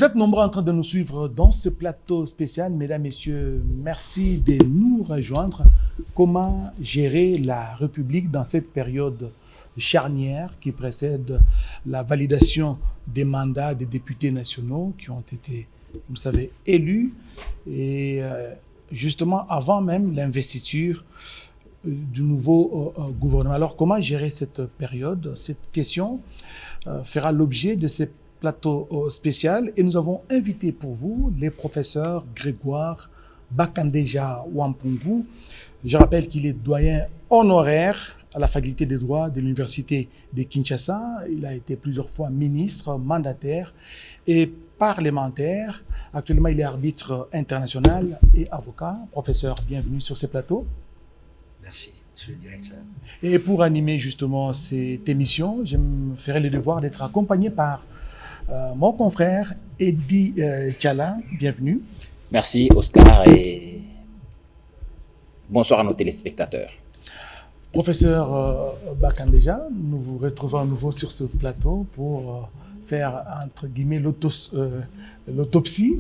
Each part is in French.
Vous êtes nombreux en train de nous suivre dans ce plateau spécial. Mesdames, Messieurs, merci de nous rejoindre. Comment gérer la République dans cette période charnière qui précède la validation des mandats des députés nationaux qui ont été, vous savez, élus et justement avant même l'investiture du nouveau gouvernement. Alors, comment gérer cette période? Cette question fera l'objet de ces plateaux spécial et nous avons invité pour vous les professeurs Grégoire Bakandeja Wampungu. Je rappelle qu'il est doyen honoraire à la faculté des droits de l'université de Kinshasa. Il a été plusieurs fois ministre, mandataire et parlementaire. Actuellement, il est arbitre international et avocat. Professeur, bienvenue sur ce plateau. Merci, monsieur le directeur. Et pour animer justement cette émission, je me ferai le devoir d'être accompagné par mon confrère Eddy Tchala. Bienvenue. Merci Oscar et bonsoir à nos téléspectateurs. Professeur Bakandeja, nous vous retrouvons à nouveau sur ce plateau pour faire, entre guillemets, l'autopsie,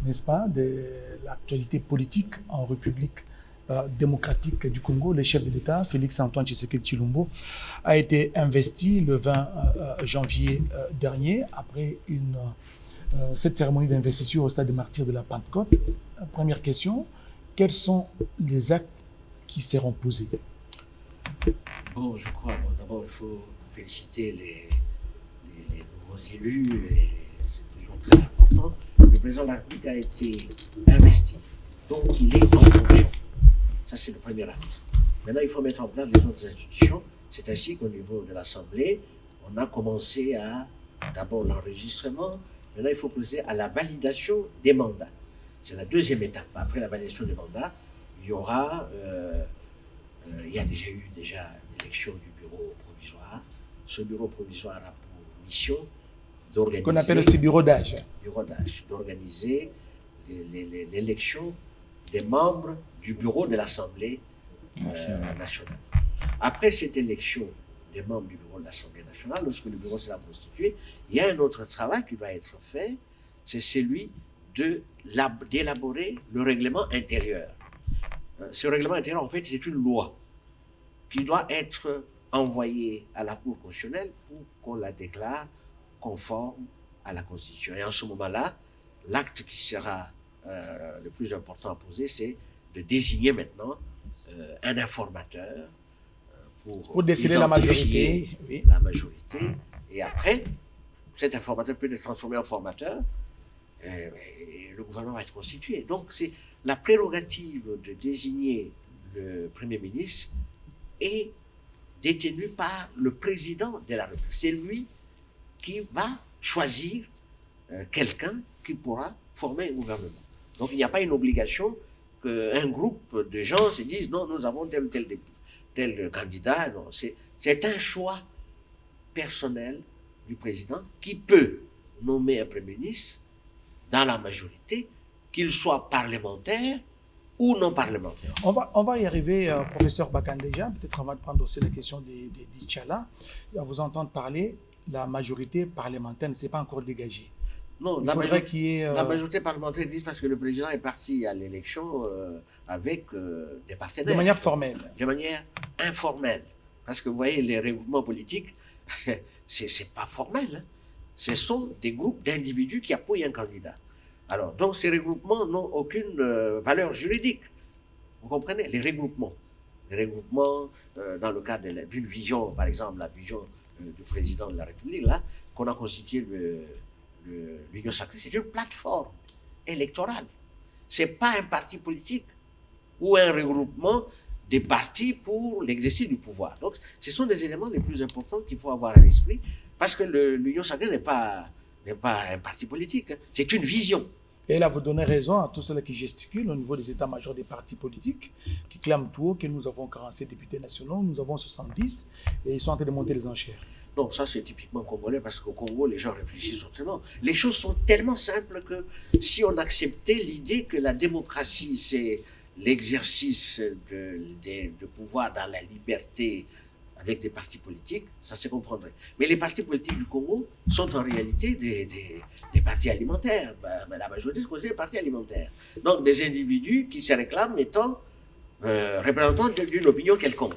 n'est-ce pas, de l'actualité politique en République démocratique du Congo. Le chef de l'État, Félix-Antoine Tshisekedi Tshilombo, a été investi le 20 janvier dernier après cette cérémonie d'investiture au stade des Martyrs de la Pentecôte. Première question, quels sont les actes qui seront posés? Bon, je crois, d'abord, il faut féliciter les nouveaux élus, et c'est toujours très important. Le président de la République a été investi, donc il est en fonction. Ça, c'est le premier acte. Maintenant, il faut mettre en place les autres institutions. C'est ainsi qu'au niveau de l'Assemblée, on a commencé à, d'abord, l'enregistrement. Maintenant, il faut procéder à la validation des mandats. C'est la deuxième étape. Après la validation des mandats, il y aura... il y a déjà eu l'élection du bureau provisoire. Ce bureau provisoire a pour mission d'organiser... Qu'on appelle aussi bureau d'âge. Bureau d'âge, d'organiser l'élection des membres du bureau de l'Assemblée nationale. Après cette élection des membres du bureau de l'Assemblée nationale, lorsque le bureau sera constitué, il y a un autre travail qui va être fait, c'est celui d'élaborer le règlement intérieur. Ce règlement intérieur, en fait, c'est une loi qui doit être envoyée à la Cour constitutionnelle pour qu'on la déclare conforme à la Constitution. Et en ce moment-là, l'acte qui sera le plus important à poser, c'est de désigner maintenant un informateur pour décider la majorité. Oui. La majorité. Et après, cet informateur peut être transformé en formateur et le gouvernement va être constitué. Donc, c'est la prérogative de désigner le Premier ministre est détenue par le président de la République. C'est lui qui va choisir quelqu'un qui pourra former un gouvernement. Donc, il n'y a pas une obligation qu'un groupe de gens se disent non, nous avons tel ou tel candidat. Non, c'est un choix personnel du président qui peut nommer un Premier ministre dans la majorité, qu'il soit parlementaire ou non parlementaire. On va y arriver, professeur Bakandeja, peut-être avant de prendre aussi la question d'Itchala. À vous entendre parler, la majorité parlementaire ne s'est pas encore dégagée. Non, la majorité parlementaire existe parce que le président est parti à l'élection avec des partenaires. De manière formelle. De manière informelle. Parce que vous voyez, les regroupements politiques, c'est pas formel. Hein. Ce sont des groupes d'individus qui appuient un candidat. Alors, donc ces regroupements n'ont aucune valeur juridique. Vous comprenez? Les regroupements. Dans le cadre d'une vision, par exemple, la vision du président de la République, là, qu'on a constitué l'Union sacrée, c'est une plateforme électorale. Ce n'est pas un parti politique ou un regroupement des partis pour l'exercice du pouvoir. Donc, ce sont des éléments les plus importants qu'il faut avoir à l'esprit, parce que l'Union sacrée n'est pas un parti politique, hein. C'est une vision. Et là, vous donnez raison à tous ceux qui gesticulent au niveau des états-majors des partis politiques, qui clament tout haut que nous avons 47 députés nationaux, nous avons 70, et ils sont en train de monter les enchères. Non, ça c'est typiquement congolais, parce qu'au Congo, les gens réfléchissent autrement. Les choses sont tellement simples que si on acceptait l'idée que la démocratie, c'est l'exercice de pouvoir dans la liberté, avec des partis politiques, ça se comprendrait. Mais les partis politiques du Congo sont en réalité des partis alimentaires. La majorité se considère des partis alimentaires. Donc des individus qui se réclament étant représentants d'une opinion quelconque.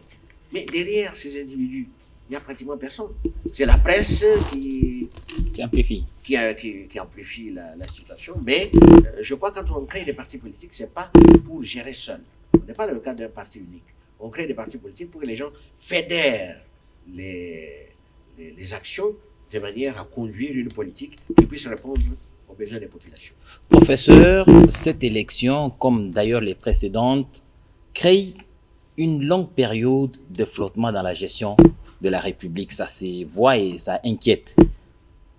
Mais derrière ces individus, il n'y a pratiquement personne. C'est la presse qui amplifie la situation. Mais je crois que quand on crée des partis politiques, ce n'est pas pour gérer seul. On n'est pas dans le cadre d'un parti unique. On crée des partis politiques pour que les gens fédèrent les actions de manière à conduire une politique qui puisse répondre aux besoins des populations. Professeur, cette élection, comme d'ailleurs les précédentes, crée une longue période de flottement dans la gestion de la République. Ça se voit et ça inquiète.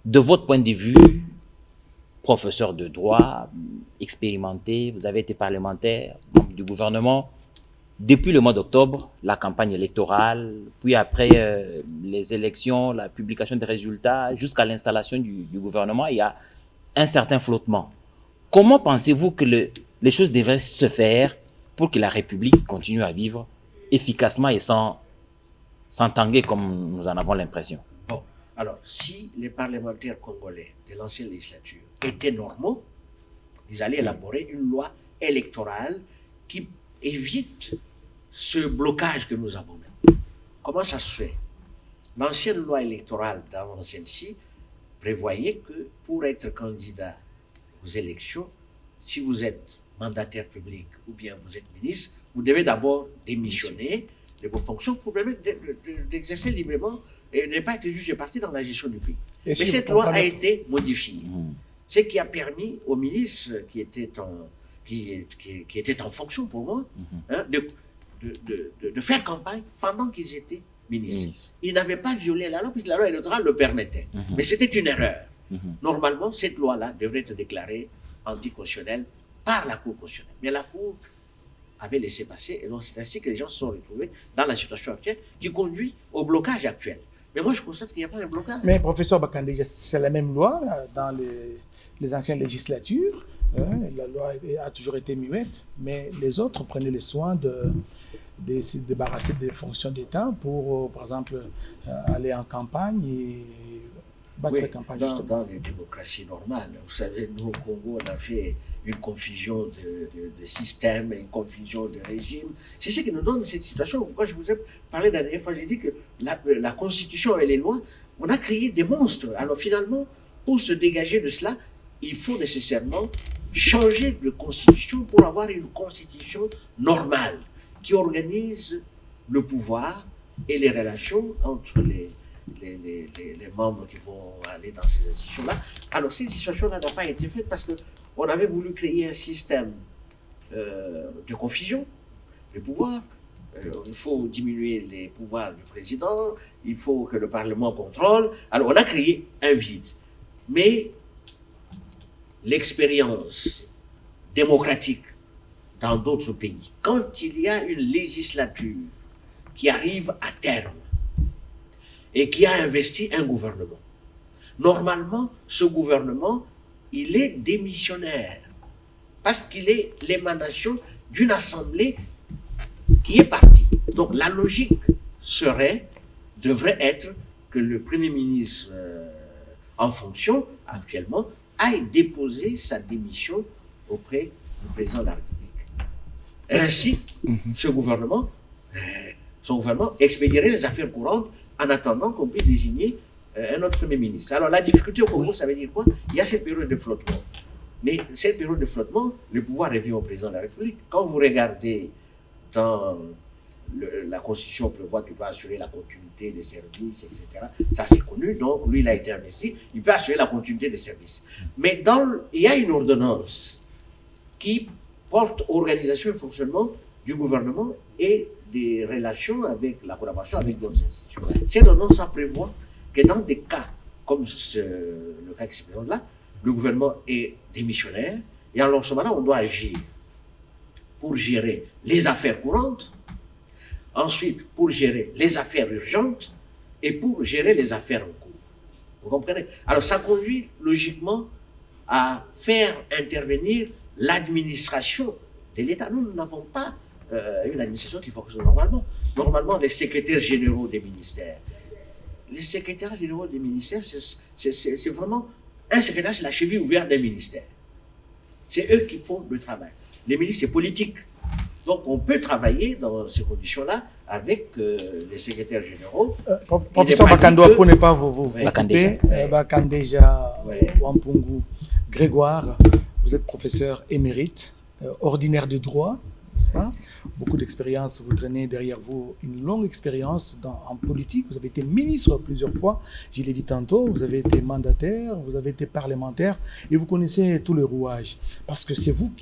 De votre point de vue, professeur de droit, expérimenté, vous avez été parlementaire, membre du gouvernement. Depuis le mois d'octobre, la campagne électorale, puis après les élections, la publication des résultats, jusqu'à l'installation du gouvernement, il y a un certain flottement. Comment pensez-vous que les choses devraient se faire pour que la République continue à vivre efficacement et sans tanguer comme nous en avons l'impression? Bon, alors, si les parlementaires congolais de l'ancienne législature étaient normaux, ils allaient élaborer une loi électorale qui évite ce blocage que nous avons maintenant. Comment ça se fait? L'ancienne loi électorale d'avant celle-ci prévoyait que pour être candidat aux élections, si vous êtes mandataire public ou bien vous êtes ministre, vous devez d'abord démissionner de vos fonctions pour permettre d'exercer librement et de ne pas être juge et parti dans la gestion du pays. Mais cette loi a été modifiée. Ce qui a permis aux ministres qui étaient en fonction pour moi de faire campagne pendant qu'ils étaient ministres. Ils n'avaient pas violé la loi puisque la loi électorale le permettait. Mais c'était une erreur. Normalement, cette loi-là devrait être déclarée anticonstitutionnelle par la Cour constitutionnelle. Mais la Cour avait laissé passer, et donc c'est ainsi que les gens se sont retrouvés dans la situation actuelle qui conduit au blocage actuel. Mais moi, je constate qu'il n'y a pas un blocage. Mais professeur Bakandé, c'est la même loi dans les anciennes législatures. La loi a toujours été muette, mais les autres prenaient le soin de se débarrasser des fonctions d'État pour, par exemple, aller en campagne et battre la campagne. Dans les démocraties normales, vous savez, nous au Congo, on a fait une confusion de système, une confusion de régime. C'est ce qui nous donne cette situation. Pourquoi je vous ai parlé la dernière fois, j'ai dit que la Constitution et les lois, on a créé des monstres. Alors finalement, pour se dégager de cela, il faut nécessairement changer de constitution pour avoir une constitution normale qui organise le pouvoir et les relations entre les membres qui vont aller dans ces institutions-là. Alors cette situation-là n'a pas été faite parce qu'on avait voulu créer un système de confusion de pouvoir. Il faut diminuer les pouvoirs du président, il faut que le Parlement contrôle. Alors on a créé un vide. Mais l'expérience démocratique dans d'autres pays, quand il y a une législature qui arrive à terme et qui a investi un gouvernement, normalement, ce gouvernement, il est démissionnaire parce qu'il est l'émanation d'une assemblée qui est partie. Donc la logique devrait être que le Premier ministre en fonction actuellement aille déposer sa démission auprès du président de la République. Et ainsi, son gouvernement expédierait les affaires courantes en attendant qu'on puisse désigner un autre Premier ministre. Alors la difficulté au Congo, ça veut dire quoi? Il y a cette période de flottement. Mais cette période de flottement, le pouvoir revient au président de la République. Quand vous regardez dans la Constitution prévoit qu'il doit assurer la continuité des services, etc. Ça, c'est connu. Donc, lui, il a été investi. Il peut assurer la continuité des services. Mais il y a une ordonnance qui porte organisation et fonctionnement du gouvernement et des relations avec la collaboration avec d'autres institutions. Cette ordonnance prévoit que dans des cas comme le cas qui se présente là, le gouvernement est démissionnaire et en ce moment-là, on doit agir pour gérer les affaires courantes, ensuite pour gérer les affaires urgentes et pour gérer les affaires en cours. Vous comprenez? Alors ça conduit logiquement à faire intervenir l'administration de l'État. Nous n'avons pas une administration qui fonctionne normalement. Normalement, les secrétaires généraux des ministères, c'est vraiment un secrétaire, c'est la cheville ouverte des ministères. C'est eux qui font le travail. Les ministres, c'est politique. Donc, on peut travailler dans ces conditions-là avec les secrétaires généraux. Professeur Bakando, pour ne pas vous Bakandeja. Bakandeja Wampungu Grégoire, vous êtes professeur émérite, ordinaire de droit, n'est-ce pas? Beaucoup d'expérience, vous traînez derrière vous une longue expérience en politique. Vous avez été ministre plusieurs fois, je l'ai dit tantôt, vous avez été mandataire, vous avez été parlementaire et vous connaissez tout le rouage. Parce que c'est vous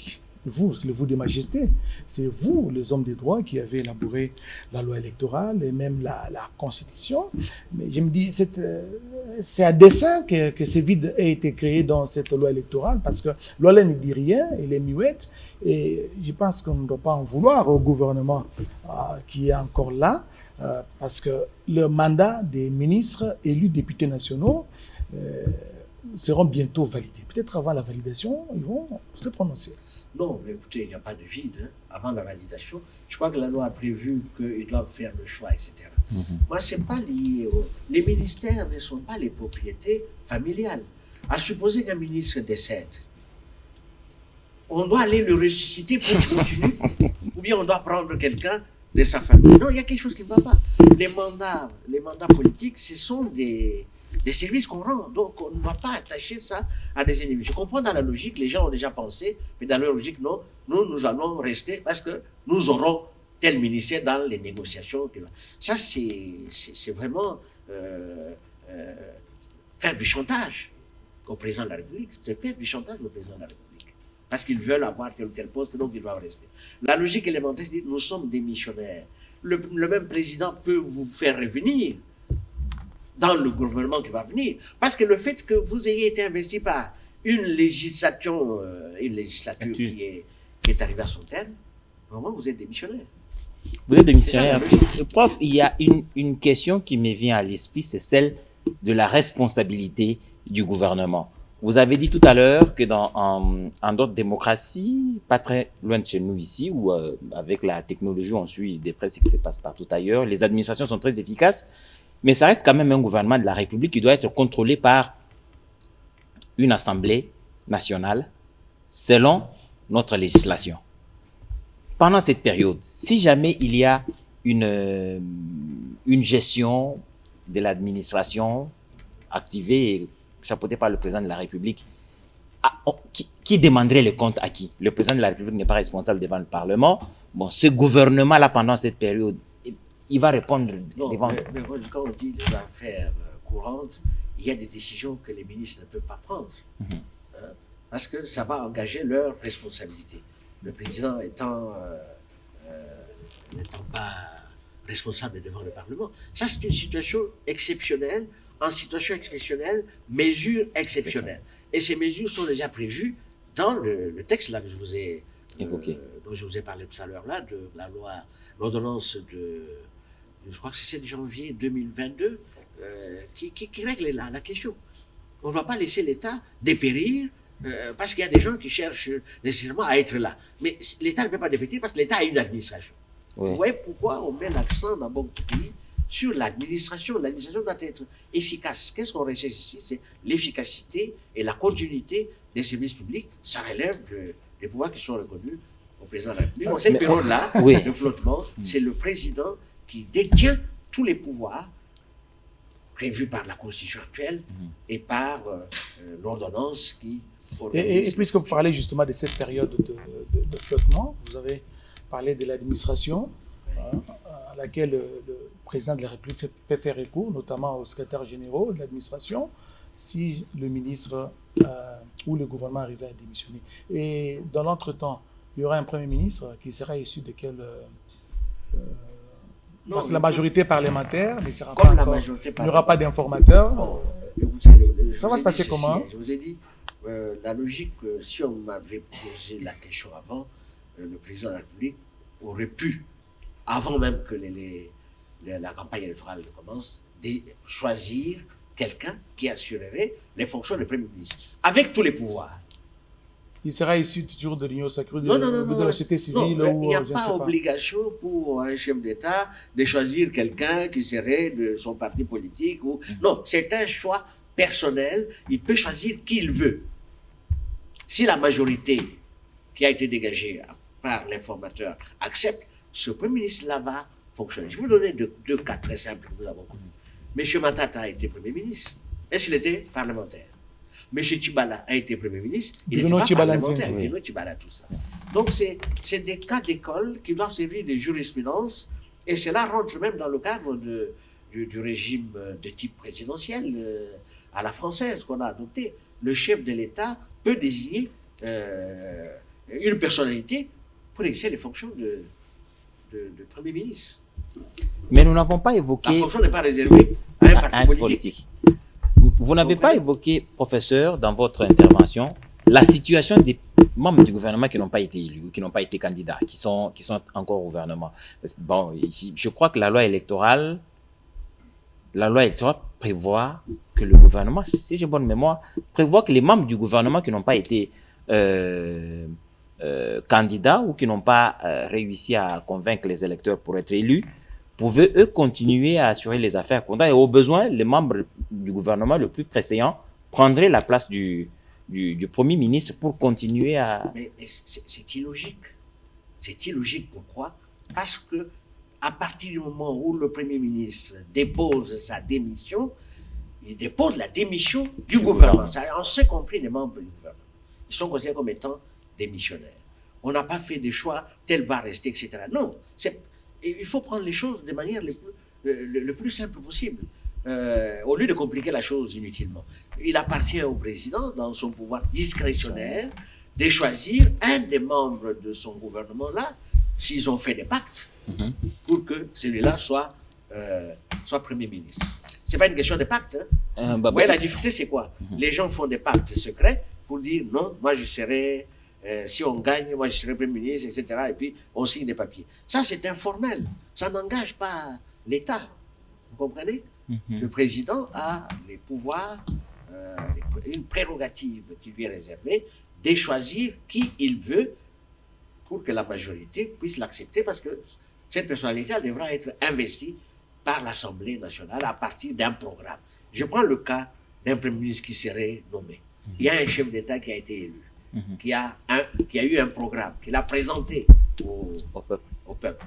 le vous des majestés, c'est vous, les hommes des droits, qui avez élaboré la loi électorale et même la constitution. Mais je me dis, c'est à dessein que ce vide a été créé dans cette loi électorale, parce que loi ne dit rien, elle est muette, et je pense qu'on ne doit pas en vouloir au gouvernement qui est encore là, parce que le mandat des ministres élus députés nationaux seront bientôt validés. Peut-être avant la validation, ils vont se prononcer. Non, mais écoutez, il n'y a pas de vide. Hein. Avant la validation, je crois que la loi a prévu qu'ils doivent faire le choix, etc. Moi, ce n'est pas lié. Les ministères ne sont pas les propriétés familiales. À supposer qu'un ministre décède, on doit aller le ressusciter pour qu'il continue, ou bien on doit prendre quelqu'un de sa famille. Non, il y a quelque chose qui ne va pas. Les mandats politiques, ce sont des services qu'on rend. Donc, on ne doit pas attacher ça à des ennemis. Je comprends dans la logique, les gens ont déjà pensé, mais dans leur logique, non, nous allons rester parce que nous aurons tel ministère dans les négociations. Ça, c'est vraiment faire du chantage au président de la République. C'est faire du chantage au président de la République. Parce qu'ils veulent avoir tel ou tel poste, donc ils doivent rester. La logique élémentaire, c'est que nous sommes des missionnaires. Le même président peut vous faire revenir dans le gouvernement qui va venir. Parce que le fait que vous ayez été investi par une législature qui est arrivée à son terme, vraiment, vous êtes démissionnaire. Vous êtes démissionnaire. Prof, il y a une question qui me vient à l'esprit, c'est celle de la responsabilité du gouvernement. Vous avez dit tout à l'heure que dans d'autres démocraties, pas très loin de chez nous ici, où avec la technologie, on suit des presse qui se passe partout ailleurs, les administrations sont très efficaces, mais ça reste quand même un gouvernement de la République qui doit être contrôlé par une assemblée nationale selon notre législation. Pendant cette période, si jamais il y a une gestion de l'administration activée et chapeautée par le président de la République, qui demanderait le compte à qui? Le président de la République n'est pas responsable devant le Parlement. Bon, ce gouvernement-là, pendant cette période, il va répondre devant... Mais quand on dit les affaires courantes, il y a des décisions que les ministres ne peuvent pas prendre. Parce que ça va engager leur responsabilité. Le président n'étant pas responsable devant le Parlement. Ça, c'est une situation exceptionnelle. En situation exceptionnelle, mesures exceptionnelles. Et ces mesures sont déjà prévues dans le texte là que je vous ai évoqué, dont je vous ai parlé tout à l'heure là, de la loi, l'ordonnance je crois que c'est 7 janvier 2022, qui règle la question. On ne doit pas laisser l'État dépérir parce qu'il y a des gens qui cherchent nécessairement à être là. Mais l'État ne peut pas dépérir parce que l'État a une administration. Oui. Vous voyez pourquoi on met l'accent dans beaucoup de pays sur l'administration. L'administration doit être efficace. Qu'est-ce qu'on recherche ici? C'est l'efficacité et la continuité des services publics. Ça relève des pouvoirs qui sont reconnus au président de la République. Dans cette période-là, de flottement, c'est le président qui détient tous les pouvoirs prévus par la Constitution actuelle et par l'ordonnance qui... Et puisque vous parlez justement de cette période de flottement, vous avez parlé de l'administration, à laquelle le président de la République peut faire recours, notamment au secrétaire général de l'administration, si le ministre ou le gouvernement arrivait à démissionner. Et dans l'entretemps, il y aura un premier ministre qui sera issu de quel... parce que la majorité parlementaire ne sera pas encore... Il n'y aura pas d'informateur. Bon, ça va se passer comment? Je vous ai dit, la logique, si on m'avait posé la question avant, le président de la République aurait pu, avant même que la campagne électorale commence, choisir quelqu'un qui assurerait les fonctions de Premier ministre, avec tous les pouvoirs. il sera issu toujours de l'Union sacrée, Non, non, non, de non. la société civile Non, ou il n'y a je ne pas sais pas. obligation pour un chef d'État de choisir quelqu'un qui serait de son parti politique. Ou... Non, c'est un choix personnel. Il peut choisir qui il veut. Si la majorité qui a été dégagée par l'informateur accepte, ce Premier ministre-là va fonctionner. Je vais vous donner deux cas très simples que nous avons connus. M. Matata a été Premier ministre. Est-ce qu'il était parlementaire? M. Tchibala a été Premier ministre. Il n'était pas parlementaire. Bruno Tchibala, tout ça. Donc, c'est des cas d'école qui doivent servir de jurisprudence. Et cela rentre même dans le cadre du régime de type présidentiel à la française qu'on a adopté. Le chef de l'État peut désigner une personnalité pour exercer les fonctions de Premier ministre. Mais nous n'avons pas évoqué... La fonction n'est pas réservée à un parti politique. Vous n'avez pas évoqué, professeur, dans votre intervention, la situation des membres du gouvernement qui n'ont pas été élus, qui n'ont pas été candidats, qui sont encore au gouvernement. Bon, ici, je crois que la loi électorale prévoit que le gouvernement, si j'ai bonne mémoire, prévoit que les membres du gouvernement qui n'ont pas été candidats ou qui n'ont pas réussi à convaincre les électeurs pour être élus, pouvaient, eux, continuer à assurer les affaires comptables. Et au besoin, les membres du gouvernement le plus pressant prendraient la place du Premier ministre pour continuer à... Mais c'est illogique. C'est illogique. Pourquoi? Parce que à partir du moment où le Premier ministre dépose sa démission, il dépose la démission du gouvernement. Ça, on sait compris les membres du gouvernement. Ils sont considérés comme étant démissionnaires. On n'a pas fait des choix, tel va rester, etc. Non, il faut prendre les choses de manière le plus simple possible, au lieu de compliquer la chose inutilement. Il appartient au président, dans son pouvoir discrétionnaire, de choisir un des membres de son gouvernement-là, s'ils ont fait des pactes, pour que celui-là soit Premier ministre. Ce n'est pas une question de pacte. Hein. Vous voyez, la difficulté, c'est quoi? Les gens font des pactes secrets pour dire non, moi je serai... si on gagne, moi je serai Premier ministre, etc. Et puis on signe des papiers. Ça, c'est informel. Ça n'engage pas l'État. Vous comprenez? Le président a les pouvoirs, une prérogative qui lui est réservée, de choisir qui il veut pour que la majorité puisse l'accepter, parce que cette personnalité devra être investie par l'Assemblée nationale à partir d'un programme. Je prends le cas d'un Premier ministre qui serait nommé. Il y a un chef d'État qui a été élu. Qui a eu un programme, qu'il a présenté au peuple.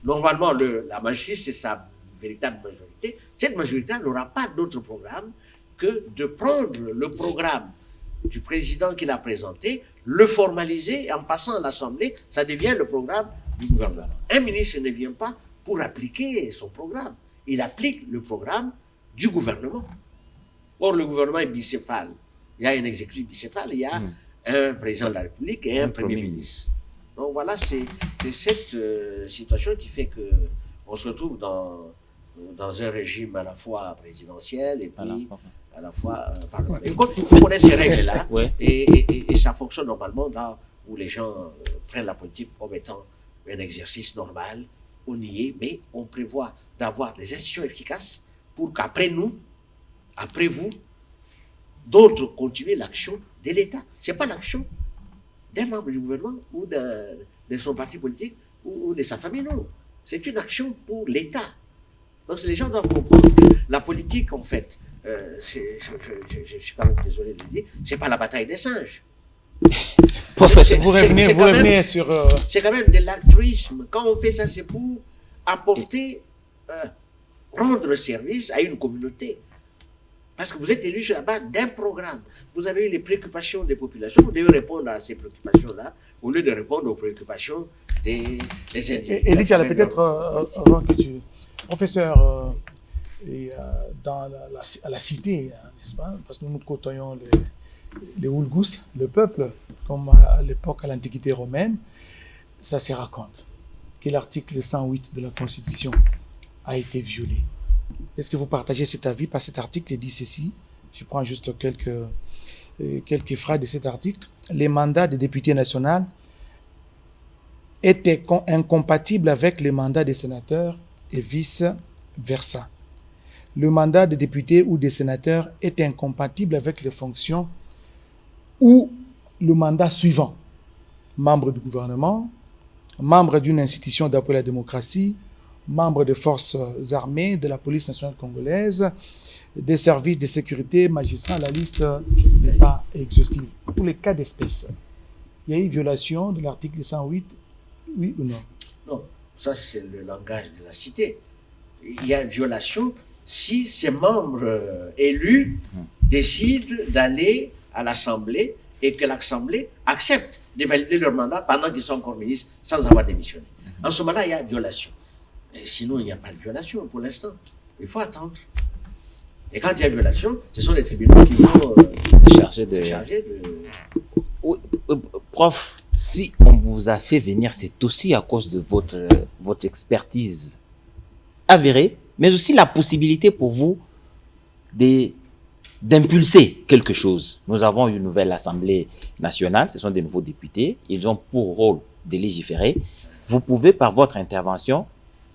Normalement, la majorité, c'est sa véritable majorité. Cette majorité n'aura pas d'autre programme que de prendre le programme du président qu'il a présenté, le formaliser, et en passant à l'Assemblée, ça devient le programme du gouvernement. Un ministre ne vient pas pour appliquer son programme. Il applique le programme du gouvernement. Or, le gouvernement est bicéphale. Il y a un exécutif bicéphale, il y a un président de la République et un Premier ministre. Donc voilà, c'est cette situation qui fait qu'on se retrouve dans un régime à la fois présidentiel et puis à la fois parlementaire. Il faut connaître ces règles-là et ça fonctionne normalement où les gens prennent la politique comme étant un exercice normal. On y est, mais on prévoit d'avoir des institutions efficaces pour qu'après nous, après vous, d'autres continuent l'action de l'État. Ce n'est pas l'action d'un membre du gouvernement ou de son parti politique ou de sa famille, non. C'est une action pour l'État. Donc les gens doivent comprendre que la politique, en fait, je suis quand même désolé de le dire, ce n'est pas la bataille des singes. Professeur, vous revenez sur... C'est quand même de l'altruisme. Quand on fait ça, c'est pour apporter, rendre service à une communauté. Parce que vous êtes élu sur la base d'un programme. Vous avez eu les préoccupations des populations, vous devez répondre à ces préoccupations-là, au lieu de répondre aux préoccupations des individus. Elisha, peut-être, avant que tu... Professeur, à la cité, n'est-ce pas? Parce que nous côtoyons les Oulgous, le peuple, comme à l'époque, à l'Antiquité romaine, ça se raconte que l'article 108 de la Constitution a été violé. Est-ce que vous partagez cet avis? Parce que cet article dit ceci. Je prends juste quelques phrases de cet article. Les mandats de député national étaient incompatibles avec les mandats des sénateurs et vice-versa. Le mandat de député ou de sénateur est incompatible avec les fonctions ou le mandat suivant. Membre du gouvernement, membre d'une institution d'appui à la démocratie, membre des forces armées, de la police nationale congolaise, des services de sécurité, magistrat. La liste n'est pas exhaustive. Pour les cas d'espèce, il y a eu violation de l'article 108, oui ou non? Non, ça c'est le langage de la cité. Il y a une violation si ces membres élus décident d'aller à l'Assemblée et que l'Assemblée accepte de valider leur mandat pendant qu'ils sont encore ministres sans avoir démissionné. En ce moment-là, il y a violation. Et sinon, il n'y a pas de violation pour l'instant. Il faut attendre. Et quand il y a violation, ce sont les tribunaux qui vont se charger de... Oui, prof, si on vous a fait venir, c'est aussi à cause de votre expertise avérée, mais aussi la possibilité pour vous d'impulser quelque chose. Nous avons une nouvelle Assemblée nationale, ce sont des nouveaux députés, ils ont pour rôle de légiférer. Vous pouvez, par votre intervention,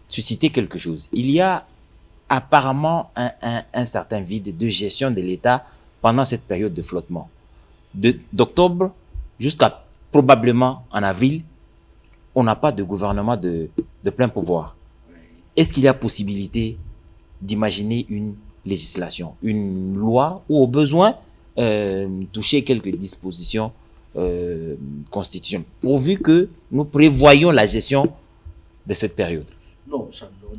susciter quelque chose. Il y a apparemment un certain vide de gestion de l'État pendant cette période de flottement. D'octobre jusqu'à probablement en avril, on n'a pas de gouvernement de plein pouvoir. Est-ce qu'il y a possibilité d'imaginer une législation, une loi ou au besoin toucher quelques dispositions constitutionnelles, pourvu que nous prévoyons la gestion de cette période? Non,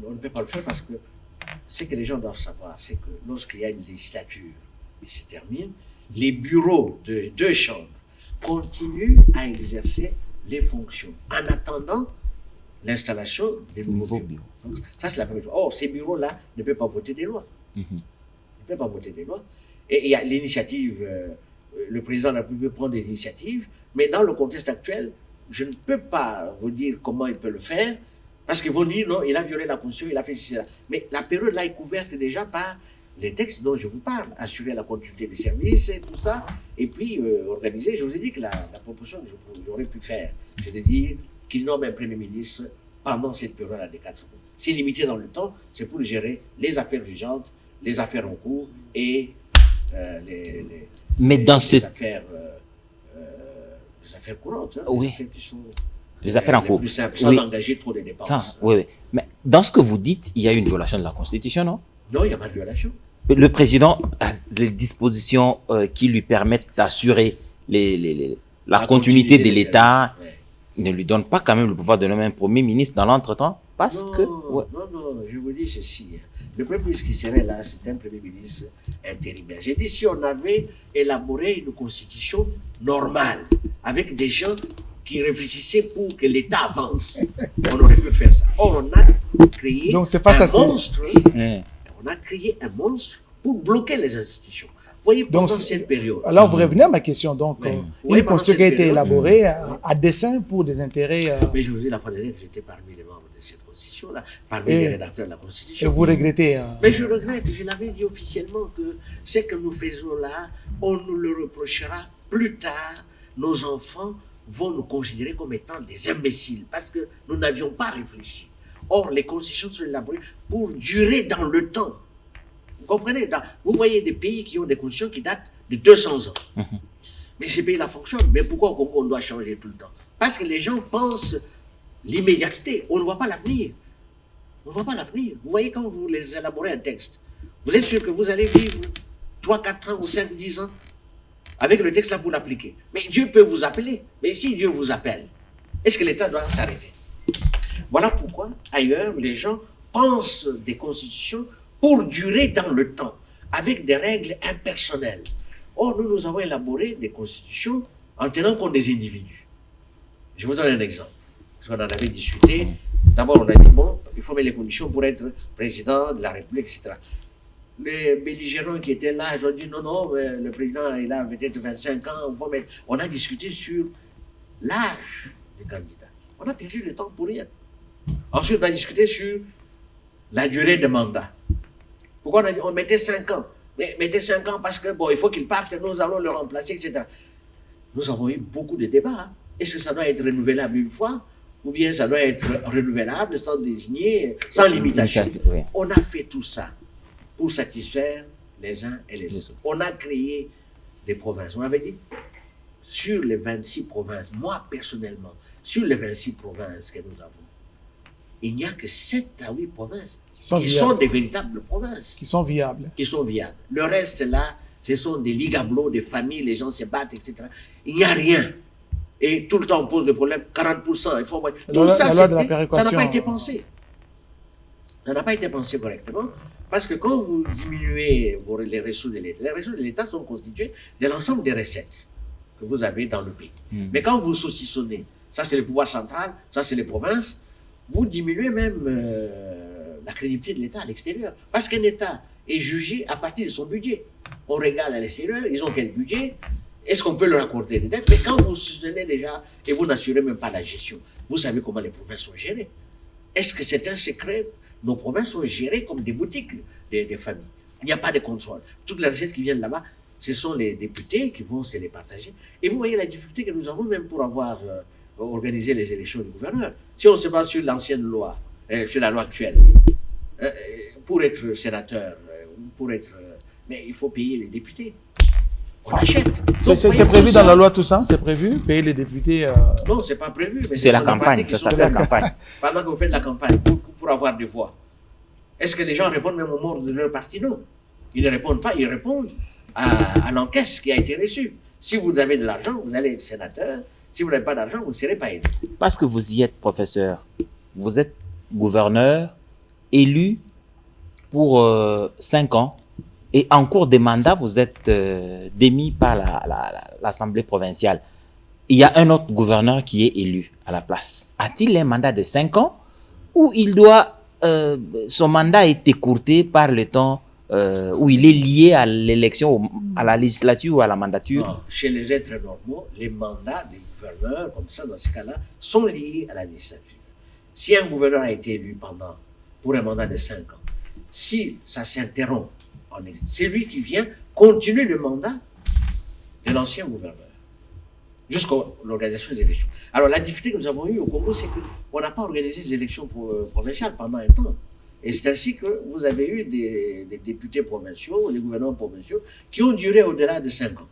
on ne peut pas le faire parce que ce que les gens doivent savoir, c'est que lorsqu'il y a une législature qui se termine, les bureaux de deux chambres continuent à exercer les fonctions en attendant l'installation des nouveaux bureaux. Donc, ça, c'est la première chose. Or, ces bureaux-là ne peuvent pas voter des lois. Ils ne peuvent pas voter des lois. Et il y a l'initiative, le président de la République peut prendre des initiatives, mais dans le contexte actuel, je ne peux pas vous dire comment il peut le faire, parce qu'ils vont dire, non, il a violé la Constitution, il a fait ceci, cela. Mais la période-là est couverte déjà par les textes dont je vous parle, assurer la continuité des services et tout ça, et puis organiser. Je vous ai dit que la proposition que j'aurais pu faire, c'est de dire qu'il nomme un Premier ministre pendant cette période-là des 4 secondes. C'est limité dans le temps, c'est pour gérer les affaires urgentes, les affaires en cours et les affaires courantes, hein, oui. les affaires qui sont les affaires en cours, plus simples, sans engager trop de dépenses. Ça, oui. Mais dans ce que vous dites, il y a une violation de la Constitution, non? Non, il n'y a pas de violation. Le président a des dispositions qui lui permettent d'assurer la continuité de l'État. Ne lui donne pas quand même le pouvoir de nommer un Premier ministre dans l'entretemps, parce que... Ouais. Non, je vous dis ceci. Le Premier ministre qui serait là, c'est un Premier ministre intérimaire. J'ai dit, si on avait élaboré une constitution normale, avec des gens qui réfléchissaient pour que l'État avance, on aurait pu faire ça. Or, on a créé monstre. On a créé un monstre pour bloquer les institutions. Vous voyez, pendant cette période. Alors, vous revenez à ma question. Donc, une constitution qui a été élaborée à dessein pour des intérêts... Mais je vous dis la fois dernière que j'étais parmi les membres de cette constitution-là, parmi les rédacteurs de la constitution. Et vous regrettez Mais je regrette, je l'avais dit officiellement, que ce que nous faisons là, on nous le reprochera plus tard. Nos enfants vont nous considérer comme étant des imbéciles, parce que nous n'avions pas réfléchi. Or, les constitutions sont élaborées pour durer dans le temps. Vous comprenez? Vous voyez des pays qui ont des constitutions qui datent de 200 ans. Mais ces pays-là fonctionnent. Mais pourquoi on doit changer tout le temps? Parce que les gens pensent l'immédiateté. On ne voit pas l'avenir. On ne voit pas l'avenir. Vous voyez, quand vous élaborez un texte, vous êtes sûr que vous allez vivre 3, 4 ans ou 5, 10 ans avec le texte là pour l'appliquer. Mais Dieu peut vous appeler. Mais si Dieu vous appelle, est-ce que l'État doit s'arrêter? Voilà pourquoi, ailleurs, les gens pensent des constitutions pour durer dans le temps, avec des règles impersonnelles. Or, nous avons élaboré des constitutions en tenant compte des individus. Je vous donne un exemple. Parce qu'on en avait discuté. D'abord, on a dit, bon, il faut mettre les conditions pour être président de la République, etc. Les belligérants qui étaient là, ils ont dit, non, le président, il a peut-être 25 ans. On a discuté sur l'âge du candidat. On a perdu le temps pour rien. Ensuite, on a discuté sur la durée de mandat. Pourquoi on mettait 5 ans? Mais mettez 5 ans parce que, bon, il faut qu'il parte, nous allons le remplacer, etc. Nous avons eu beaucoup de débats. Hein. Est-ce que ça doit être renouvelable une fois? Ou bien ça doit être renouvelable sans désigner, sans limitation? On a fait tout ça pour satisfaire les uns et les autres. On a créé des provinces. On avait dit, sur les 26 provinces, moi personnellement, sur les 26 provinces que nous avons, il n'y a que 7 à 8 provinces qui sont des véritables provinces. Qui sont viables. Qui sont viables. Le reste là, ce sont des ligablos, des familles, les gens se battent, etc. Il n'y a rien. Et tout le temps on pose le problème, 40%, il faut... Tout ça, ça n'a pas été pensé. Ça n'a pas été pensé correctement. Parce que quand vous diminuez les ressources de l'État sont constituées de l'ensemble des recettes que vous avez dans le pays. Mais quand vous saucissonnez, ça c'est le pouvoir central, ça c'est les provinces, vous diminuez même la crédibilité de l'État à l'extérieur. Parce qu'un État est jugé à partir de son budget. On regarde à l'extérieur, ils ont quel budget? Est-ce qu'on peut leur accorder des dettes? Mais quand vous soutenez déjà et vous n'assurez même pas la gestion, vous savez comment les provinces sont gérées. Est-ce que c'est un secret? Nos provinces sont gérées comme des boutiques des familles. Il n'y a pas de contrôle. Toutes les recettes qui viennent là-bas, ce sont les députés qui vont se les partager. Et vous voyez la difficulté que nous avons même pour avoir organisé les élections du gouverneur. Si on se base sur l'ancienne loi, sur la loi actuelle, pour être sénateur, pour être... mais il faut payer les députés. On achète. C'est prévu dans la loi tout ça? C'est prévu? Payer les députés? Non, c'est pas prévu. C'est la campagne, ça s'appelle la campagne. Pendant que vous faites la campagne, pour avoir des voix. Est-ce que les gens répondent même au mot de leur parti? Non. Ils ne répondent pas, ils répondent à l'encaisse qui a été reçue. Si vous avez de l'argent, vous allez être sénateur. Si vous n'avez pas d'argent, vous ne serez pas élu. Parce que vous y êtes, professeur. Vous êtes gouverneur, élu pour 5 ans. Et en cours de mandat, vous êtes démis par l'Assemblée provinciale. Il y a un autre gouverneur qui est élu à la place. A-t-il un mandat de 5 ans ou son mandat a été écourté par le temps où il est lié à l'élection, à la législature ou à la mandature? Non, chez les êtres normaux, les mandats des gouverneurs, comme ça, dans ce cas-là, sont liés à la législature. Si un gouverneur a été élu pour un mandat de 5 ans, si ça s'interrompt, c'est lui qui vient continuer le mandat de l'ancien gouverneur jusqu'à l'organisation des élections. Alors la difficulté que nous avons eue au Congo, c'est qu'on n'a pas organisé des élections provinciales pendant un temps. Et c'est ainsi que vous avez eu des députés provinciaux, des gouverneurs provinciaux qui ont duré au-delà de 5 ans.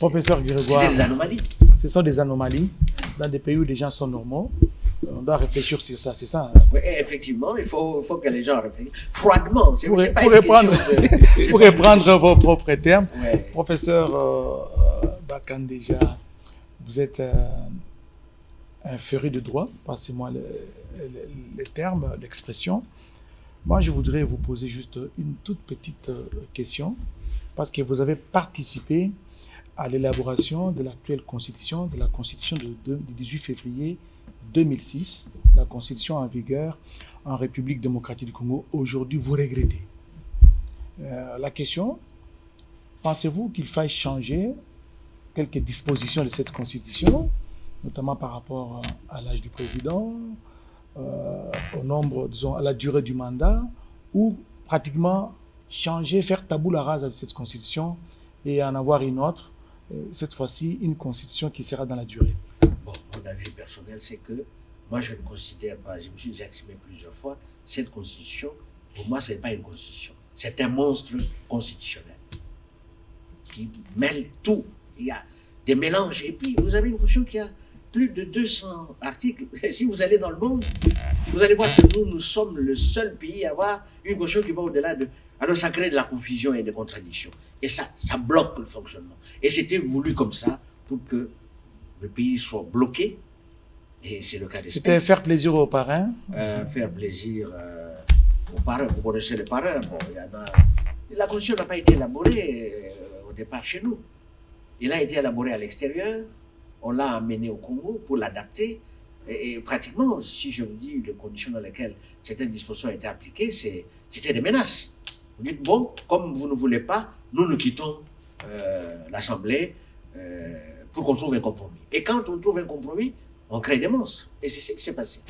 Professeur Grégoire, c'était des anomalies. Ce sont des anomalies dans des pays où les gens sont normaux. On doit réfléchir sur ça, c'est ça. Oui, effectivement, il faut que les gens réfléchissent froidement. Pour reprendre vos propres termes, ouais. Professeur Bakandéja, vous êtes un féru de droit, passez-moi les termes, l'expression. Moi, je voudrais vous poser juste une toute petite question, parce que vous avez participé à l'élaboration de l'actuelle constitution, de la constitution du 18 février 2006, la constitution en vigueur en République démocratique du Congo. Aujourd'hui, vous regrettez. La question, pensez-vous qu'il faille changer quelques dispositions de cette constitution, notamment par rapport à l'âge du président, au nombre, disons, à la durée du mandat, ou pratiquement changer, faire tabula rasa de cette constitution et en avoir une autre, cette fois-ci une constitution qui sera dans la durée? Bon, mon avis personnel, c'est que moi, je ne considère pas, je me suis déjà exprimé plusieurs fois, cette constitution, pour moi, ce n'est pas une constitution. C'est un monstre constitutionnel qui mêle tout. Il y a des mélanges. Et puis, vous avez une constitution qui a plus de 200 articles. Si vous allez dans le monde, vous allez voir que nous sommes le seul pays à avoir une constitution qui va au-delà de... Alors, ça crée de la confusion et des contradictions. Et ça bloque le fonctionnement. Et c'était voulu comme ça pour que le pays soit bloqué, et c'est le cas d'espèce. C'était faire plaisir aux parrains? Faire plaisir aux parrains. Vous connaissez les parrains. Bon, il y en a... La constitution n'a pas été élaborée au départ chez nous. Il a été élaboré à l'extérieur. On l'a amené au Congo pour l'adapter. Et pratiquement, si je vous dis les conditions dans lesquelles certaines dispositions ont été appliquées, c'était des menaces. Vous dites, bon, comme vous ne voulez pas, nous quittons l'Assemblée pour qu'on trouve un compromis. Et quand on trouve un compromis, on crée des monstres. Et c'est ce qui s'est passé.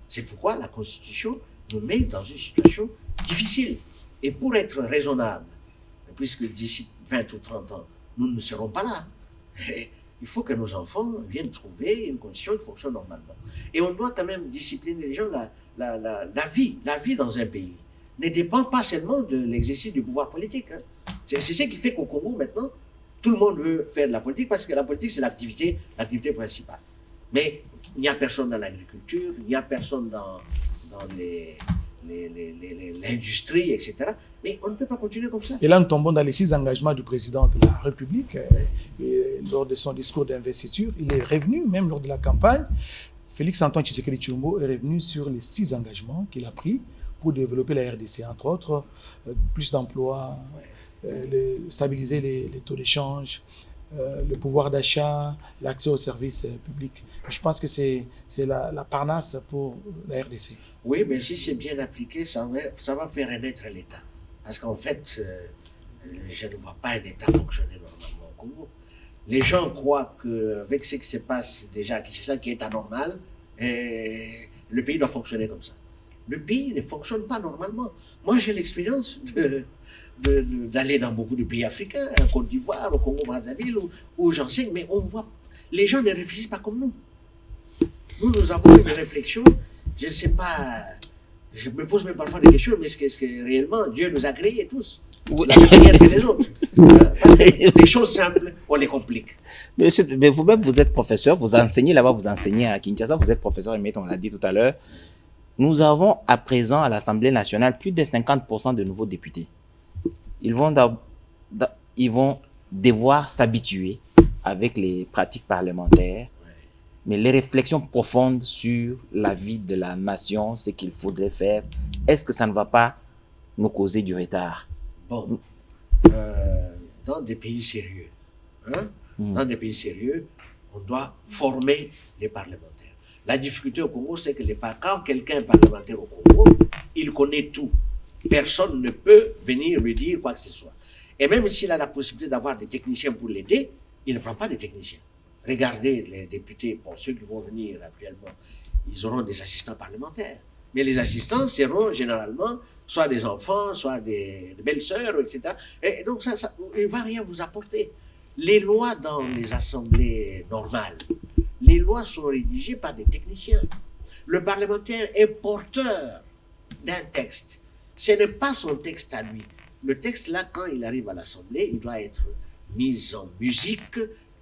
C'est pourquoi la Constitution nous met dans une situation difficile. Et pour être raisonnable, puisque d'ici 20 ou 30 ans, nous ne serons pas là, il faut que nos enfants viennent trouver une constitution qui fonctionne normalement. Et on doit quand même discipliner les gens. La vie dans un pays ne dépend pas seulement de l'exercice du pouvoir politique. Hein. C'est ce qui fait qu'au Congo, maintenant, Tout le monde veut faire de la politique parce que la politique, c'est l'activité principale. Mais il n'y a personne dans l'agriculture, il n'y a personne dans l'industrie, etc. Mais on ne peut pas continuer comme ça. Et là, nous tombons dans les 6 engagements du président de la République. Lors de son discours d'investiture, il est revenu, même lors de la campagne, Félix-Antoine Tshisekedi Tshilombo est revenu sur les 6 engagements qu'il a pris pour développer la RDC, entre autres, plus d'emplois, stabiliser les taux d'échange, le pouvoir d'achat, l'accès aux services publics. Je pense que c'est la parnasse pour la RDC. Oui, mais si c'est bien appliqué, ça va faire renaître l'État. Parce qu'en fait, je ne vois pas un État fonctionner normalement au Congo. Les gens croient qu'avec ce qui se passe déjà à Kinshasa, qui est anormal, le pays doit fonctionner comme ça. Le pays ne fonctionne pas normalement. Moi, j'ai l'expérience d'aller dans beaucoup de pays africains, en Côte d'Ivoire, au Congo-Brazzaville, où j'enseigne, mais on voit, les gens ne réfléchissent pas comme nous. Nous avons une réflexion, je ne sais pas, je me pose même parfois des questions, mais est-ce que réellement Dieu nous a créés tous, la même manière que les autres? Parce que les choses simples, on les complique. Mais vous-même, vous êtes professeur, vous enseignez là-bas, vous enseignez à Kinshasa, vous êtes professeur émérite, on l'a dit tout à l'heure. Nous avons à présent à l'Assemblée nationale plus de 50% de nouveaux députés. Ils vont devoir s'habituer avec les pratiques parlementaires, mais les réflexions profondes sur la vie de la nation, ce qu'il faudrait faire, est-ce que ça ne va pas nous causer du retard? Bon, dans des pays sérieux, dans des pays sérieux, on doit former les parlementaires. La difficulté au Congo, c'est que quand quelqu'un est parlementaire au Congo, il connaît tout. Personne ne peut venir lui dire quoi que ce soit. Et même s'il a la possibilité d'avoir des techniciens pour l'aider, il ne prend pas de techniciens. Regardez les députés, bon, ceux qui vont venir actuellement, ils auront des assistants parlementaires. Mais les assistants seront généralement soit des enfants, soit des belles-sœurs, etc. Et donc ça il ne va rien vous apporter. Les lois dans les assemblées normales, les lois sont rédigées par des techniciens. Le parlementaire est porteur d'un texte. Ce n'est pas son texte à lui. Le texte, là, quand il arrive à l'Assemblée, il doit être mis en musique,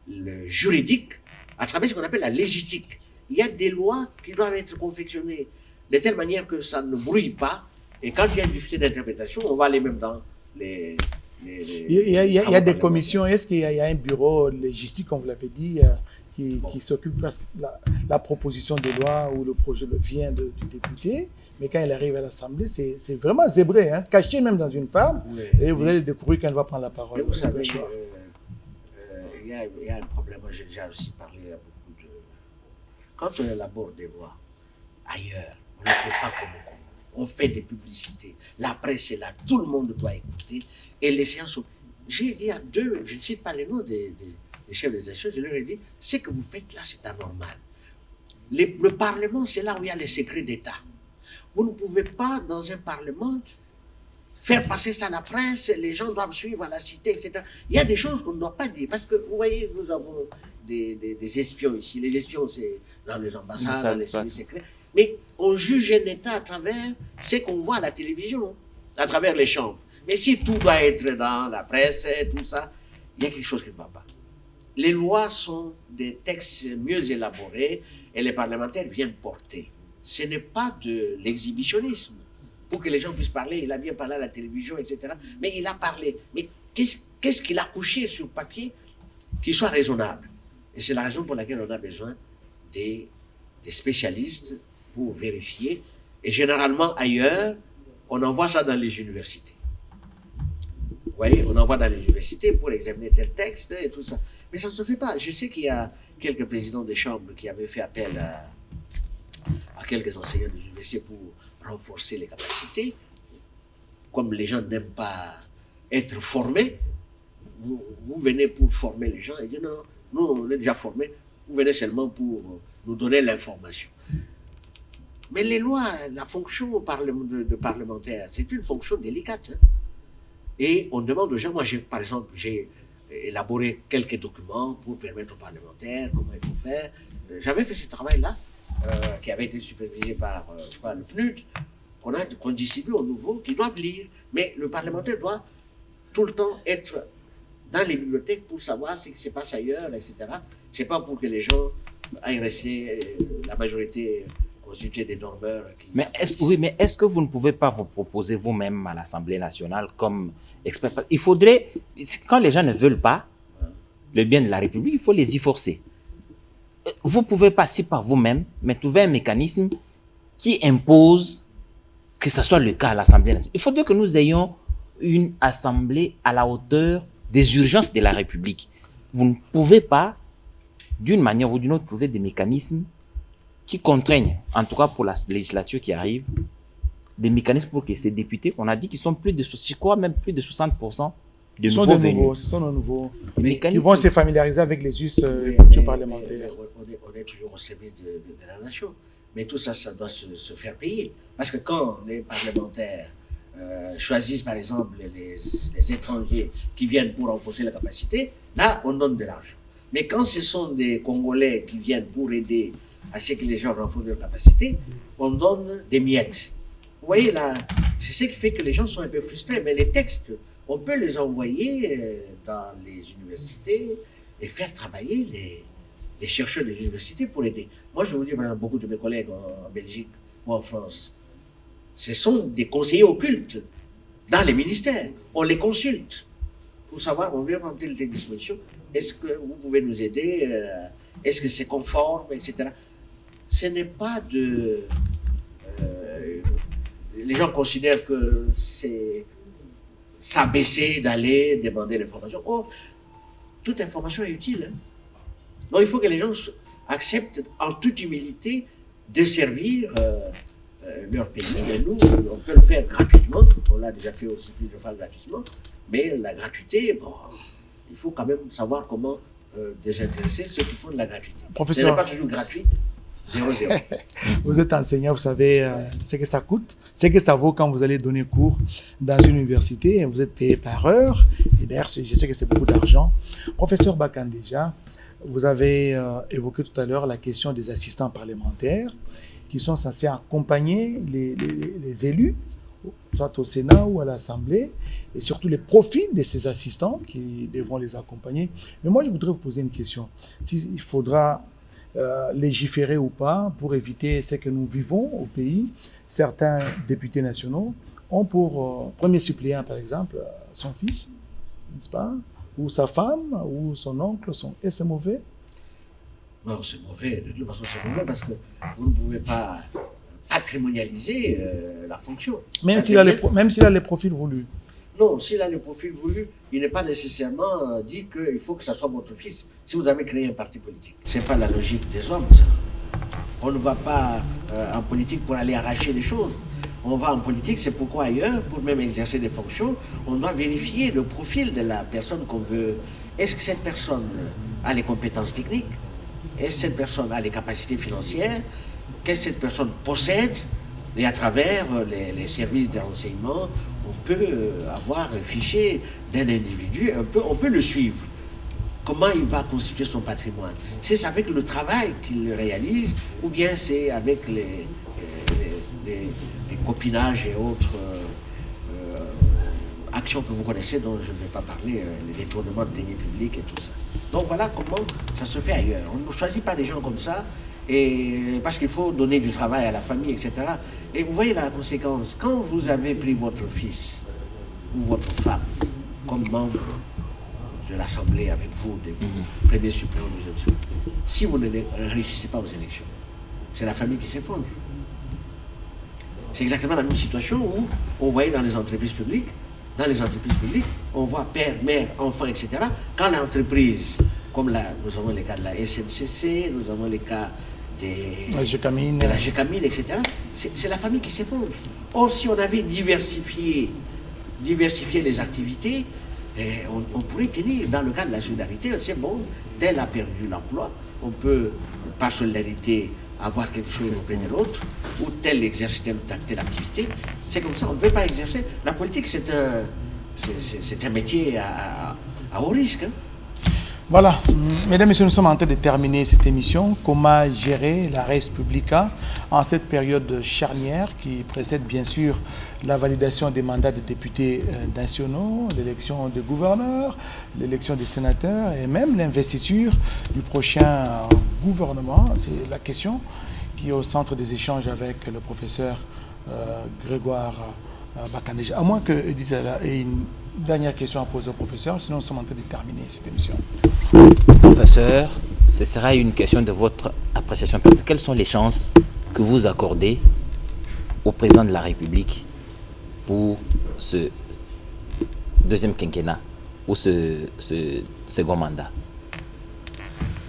le juridique, à travers ce qu'on appelle la légistique. Il y a des lois qui doivent être confectionnées de telle manière que ça ne brouille pas. Et quand il y a une difficulté d'interprétation, on va aller même dans les il y a des commissions. Est-ce qu'il y a un bureau légistique, comme vous l'avez dit, qui s'occupe de la proposition de loi ou le projet vient du député, mais quand il arrive à l'Assemblée, c'est vraiment zébré, hein, caché même dans une femme, et vous allez découvrir qu'elle va prendre la parole. Mais vous savez, il y a un problème, moi j'ai déjà aussi parlé à beaucoup de... Quand on élabore des lois ailleurs, on ne fait pas comme au Congo. On fait des publicités, la presse est là, tout le monde doit écouter, et les séances sont... J'ai dit à deux, je ne cite pas les noms des chefs des États, je leur ai dit, ce que vous faites là, c'est anormal. Le Parlement, c'est là où il y a les secrets d'État. Vous ne pouvez pas, dans un Parlement, faire passer ça à la presse, les gens doivent suivre à la cité, etc. Il y a des choses qu'on ne doit pas dire, parce que, vous voyez, nous avons des espions ici. Les espions, c'est dans les ambassades, dans les services secrets. Mais on juge un État à travers ce qu'on voit à la télévision, à travers les chambres. Mais si tout doit être dans la presse, tout ça, il y a quelque chose qui ne va pas. Les lois sont des textes mieux élaborés et les parlementaires viennent porter. Ce n'est pas de l'exhibitionnisme. Pour que les gens puissent parler, il a bien parlé à la télévision, etc. Mais il a parlé. Mais qu'est-ce qu'il a couché sur papier qui soit raisonnable? Et c'est la raison pour laquelle on a besoin des spécialistes pour vérifier. Et généralement, ailleurs, on envoie ça dans les universités. Vous voyez, on envoie dans les universités pour examiner tel texte et tout ça. Mais ça ne se fait pas. Je sais qu'il y a quelques présidents des chambres qui avaient fait appel à quelques enseignants des universités pour renforcer les capacités. Comme les gens n'aiment pas être formés, vous venez pour former les gens et dire non, nous on est déjà formés, vous venez seulement pour nous donner l'information. Mais les lois, la fonction de parlementaire, c'est une fonction délicate. Hein. Et on demande aux gens, moi par exemple, j'ai élaboré quelques documents pour permettre aux parlementaires comment il faut faire. J'avais fait ce travail-là, qui avait été supervisé par le PNUD, qu'on distribue aux nouveaux, qui doivent lire. Mais le parlementaire doit tout le temps être dans les bibliothèques pour savoir ce qui se passe ailleurs, etc. C'est pas pour que les gens aillent rester, la majorité constituée des dormeurs. Mais est-ce que vous ne pouvez pas vous proposer vous-même à l'Assemblée nationale comme expert? Il faudrait, quand les gens ne veulent pas le bien de la République, il faut les y forcer. Vous pouvez passer par vous-même, mais trouver un mécanisme qui impose que ce soit le cas à l'Assemblée nationale. Il faudrait que nous ayons une Assemblée à la hauteur des urgences de la République. Vous ne pouvez pas, d'une manière ou d'une autre, trouver des mécanismes qui contraignent, en tout cas pour la législature qui arrive, des mécanismes pour que ces députés, on a dit qu'ils sont plus de, je crois même plus de 60% de nouveaux venus. Ce sont de nouveaux. Qui Ils vont se familiariser avec les us et coutumes parlementaires. On est toujours au service de la nation. Mais tout ça, ça doit se faire payer. Parce que quand les parlementaires choisissent, par exemple, les étrangers qui viennent pour renforcer la capacité, là, on donne de l'argent. Mais quand ce sont des Congolais qui viennent pour aider à ce que les gens renforcent leur capacité, on donne des miettes. Vous voyez, là, c'est ce qui fait que les gens sont un peu frustrés. Mais les textes, on peut les envoyer dans les universités et faire travailler les chercheurs des universités pour aider. Moi, je vous dis, par beaucoup de mes collègues en Belgique ou en France, ce sont des conseillers occultes dans les ministères. On les consulte pour savoir, on vient prendre telle disposition. Est-ce que vous pouvez nous aider? Est-ce que c'est conforme, etc. Ce n'est pas de... les gens considèrent que c'est s'abaisser d'aller demander l'information. Or, toute information est utile. Hein. Donc, il faut que les gens acceptent en toute humilité de servir leur pays. Et nous, on peut le faire gratuitement. On l'a déjà fait aussi plusieurs fois gratuitement. Mais la gratuité, bon, il faut quand même savoir comment désintéresser ceux qui font de la gratuité. Professeur, ce n'est pas toujours gratuit. 0-0. Vous êtes enseignant, vous savez ce que ça coûte, ce que ça vaut quand vous allez donner cours dans une université et vous êtes payé par heure. Et d'ailleurs, je sais que c'est beaucoup d'argent. Professeur Bakandéja, vous avez évoqué tout à l'heure la question des assistants parlementaires qui sont censés accompagner les élus, soit au Sénat ou à l'Assemblée, et surtout les profils de ces assistants qui devront les accompagner. Mais moi, je voudrais vous poser une question. S'il faudra légiférer ou pas pour éviter ce que nous vivons au pays, certains députés nationaux ont pour premier suppléant, par exemple, son fils, n'est-ce pas, ou sa femme, ou son oncle, et c'est mauvais? Non, c'est mauvais. De toute façon, c'est mauvais parce que vous ne pouvez pas patrimonialiser la fonction. Même s'il a les profils voulus. Non, s'il a le profil voulu, il n'est pas nécessairement dit qu'il faut que ça soit votre fils. Si vous avez créé un parti politique, ce n'est pas la logique des hommes, ça. On ne va pas en politique pour aller arracher les choses. On va en politique, c'est pourquoi ailleurs, pour même exercer des fonctions, on doit vérifier le profil de la personne qu'on veut. Est-ce que cette personne a les compétences techniques? Est-ce que cette personne a les capacités financières? Qu'est-ce que cette personne possède? Et à travers les services de renseignement, on peut avoir un fichier d'un individu, on peut le suivre. Comment il va constituer son patrimoine? C'est avec le travail qu'il réalise ou bien c'est avec les copinages et autres actions que vous connaissez dont je ne vais pas parler, les détournements de deniers publics et tout ça. Donc voilà comment ça se fait ailleurs. On ne choisit pas des gens comme ça et parce qu'il faut donner du travail à la famille, etc. Et vous voyez la conséquence. Quand vous avez pris votre fils ou votre femme comme membre de l'Assemblée avec vous, des premiers suppléants des élections, si vous ne réussissez pas aux élections, c'est la famille qui s'effondre. C'est exactement la même situation où on voyait dans les entreprises publiques. Dans les entreprises publiques, on voit père, mère, enfant, etc. Quand l'entreprise, comme là, nous avons les cas de la SNCC, nous avons les cas de la GECAMINE, etc., c'est la famille qui s'effondre. Or, si on avait diversifié les activités, on pourrait tenir, dans le cas de la solidarité, on sait, bon, tel a perdu l'emploi, on peut, par solidarité, avoir quelque chose auprès de l'autre, ou tel exerce telle activité. C'est comme ça, on ne peut pas exercer. La politique, c'est un métier à haut risque. Hein. Voilà, mesdames et messieurs, nous sommes en train de terminer cette émission. Comment gérer la res publica en cette période charnière qui précède bien sûr la validation des mandats de députés nationaux, l'élection des gouverneurs, l'élection des sénateurs et même l'investiture du prochain gouvernement. C'est la question qui est au centre des échanges avec le professeur Grégoire Bakandéja. À moins que Edith ait une dernière question à poser au professeur, sinon nous sommes en train de terminer cette émission. Professeur, ce sera une question de votre appréciation. Quelles sont les chances que vous accordez au président de la République pour ce deuxième quinquennat ou ce second mandat?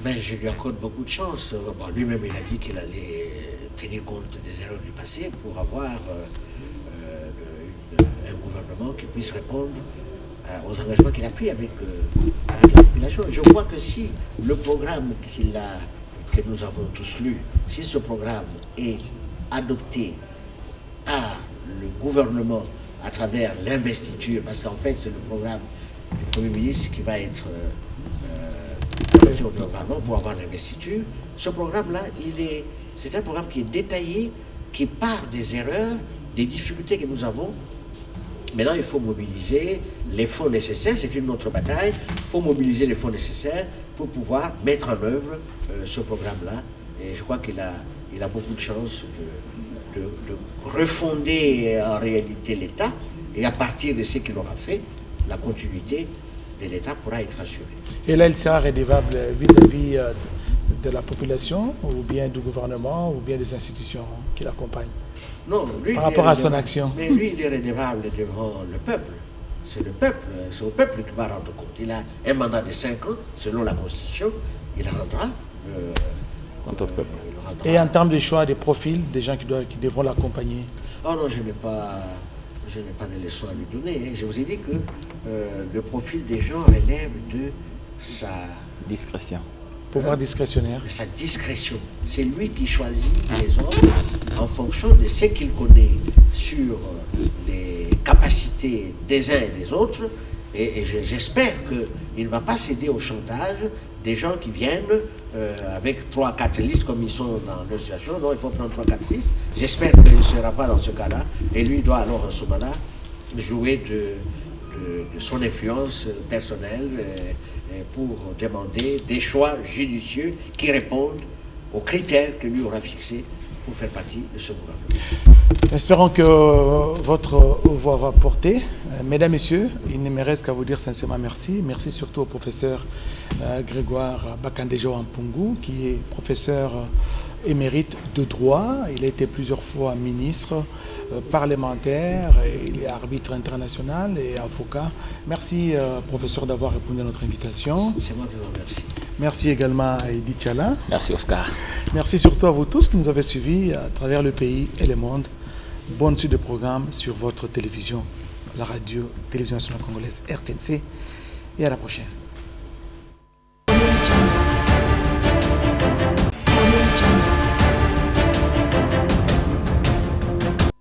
Ben, je lui accorde beaucoup de chance. Bon, lui-même, il a dit qu'il allait tenir compte des erreurs du passé pour avoir un gouvernement qui puisse répondre aux engagements qu'il a pris avec la population. Je crois que si le programme que nous avons tous lu, si ce programme est adopté par le gouvernement à travers l'investiture, parce qu'en fait c'est le programme du Premier ministre qui va être adopté au gouvernement pour avoir l'investiture, ce programme-là, c'est un programme qui est détaillé, qui part des erreurs, des difficultés que nous avons. Maintenant, il faut mobiliser les fonds nécessaires, c'est une autre bataille. Il faut mobiliser les fonds nécessaires pour pouvoir mettre en œuvre ce programme-là. Et je crois qu'il a beaucoup de chances de refonder en réalité l'État. Et à partir de ce qu'il aura fait, la continuité de l'État pourra être assurée. Et là, il sera redevable vis-à-vis de la population, ou bien du gouvernement, ou bien des institutions qui l'accompagnent? Non, lui, par rapport à son action. Mais lui, il est redevable devant le peuple. C'est le peuple, c'est au peuple qui va rendre compte. Il a un mandat de 5 ans, selon la Constitution, il rendra Quant au peuple. Et en termes de choix des profils, des gens qui devront l'accompagner? Oh non, je n'ai pas de leçon à lui donner. Je vous ai dit que le profil des gens relève de sa discrétion. Pouvoir discrétionnaire. De sa discrétion. C'est lui qui choisit les hommes en fonction de ce qu'il connaît sur les capacités des uns et des autres. Et j'espère qu'il ne va pas céder au chantage des gens qui viennent avec 3-4 listes comme ils sont dans notre situation. Non, il faut prendre 3-4 listes. J'espère qu'il ne sera pas dans ce cas-là. Et lui doit alors en ce moment-là jouer de son influence personnelle pour demander des choix judicieux qui répondent aux critères que lui aura fixés pour faire partie de ce gouvernement. Espérons que votre voix va porter. Mesdames, Messieurs, il ne me reste qu'à vous dire sincèrement merci. Merci surtout au professeur Grégoire Bakandéja Ampungu, qui est professeur émérite de droit. Il a été plusieurs fois ministre, parlementaire, il est arbitre international et avocat. Merci, professeur, d'avoir répondu à notre invitation. C'est moi qui vous remercie. Merci également à Edith Tchala. Merci, Oscar. Merci surtout à vous tous qui nous avez suivis à travers le pays et le monde. Bonne suite de programme sur votre télévision, la radio-télévision nationale congolaise RTNC, et à la prochaine.